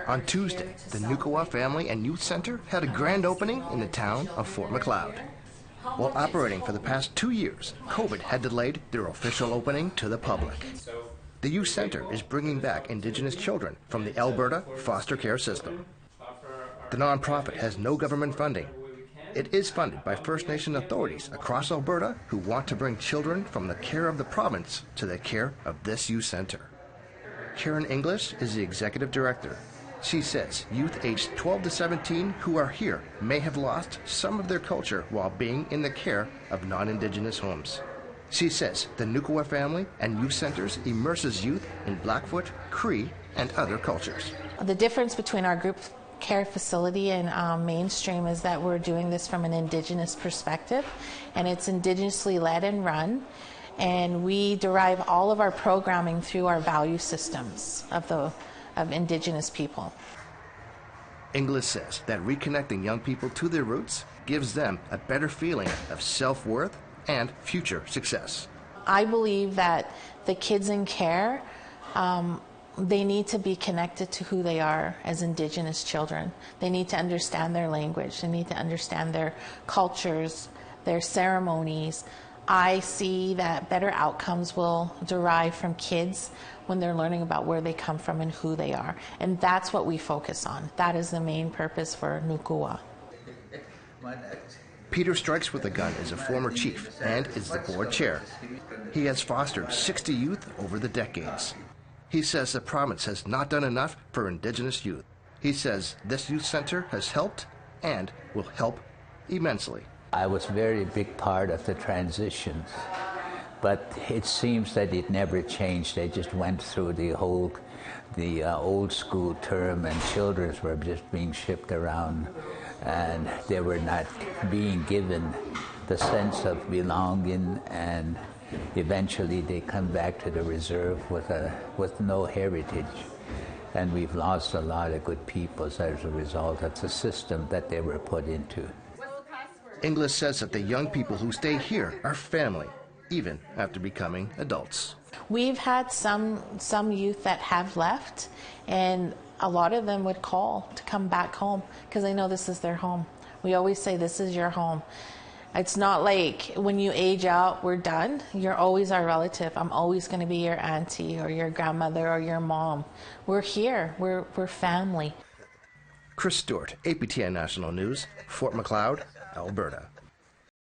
On Tuesday, the Nukuwa Family and Youth Center had a grand opening in the town of Fort Macleod. While operating for the past 2 years, COVID had delayed their official opening to the public. The Youth Center is bringing back Indigenous children from the Alberta foster care system. The nonprofit has no government funding. It is funded by First Nation authorities across Alberta who want to bring children from the care of the province to the care of this youth center. Karen English is the executive director. She says youth aged 12 to 17 who are here may have lost some of their culture while being in the care of non-Indigenous homes. She says the Nukuwa Family and Youth Centers immerses youth in Blackfoot, Cree, and other cultures. The difference between our group care facility and mainstream is that we're doing this from an Indigenous perspective, and it's indigenously led and run, and we derive all of our programming through our value systems of Indigenous people. Inglis says that reconnecting young people to their roots gives them a better feeling of self-worth and future success. I believe that the kids in care, they need to be connected to who they are as Indigenous children. They need to understand their language. They need to understand their cultures, their ceremonies. I see that better outcomes will derive from kids when they're learning about where they come from and who they are. And that's what we focus on. That is the main purpose for Nukuwa. Peter Strikes with a Gun is a former chief and is the board chair. He has fostered 60 youth over the decades. He says the province has not done enough for Indigenous youth. He says this youth center has helped and will help immensely. I was a very big part of the transitions, but it seems that it never changed. They just went through the old school term, and children were just being shipped around, and they were not being given the sense of belonging, and eventually they come back to the reserve with no heritage. And we've lost a lot of good people as a result of the system that they were put into. Inglis says that the young people who stay here are family, even after becoming adults. We've had some youth that have left, and a lot of them would call to come back home because they know this is their home. We always say this is your home. It's not like when you age out, we're done. You're always our relative. I'm always going to be your auntie or your grandmother or your mom. We're here. We're family. Chris Stewart, APTN National News, Fort Macleod, Alberta.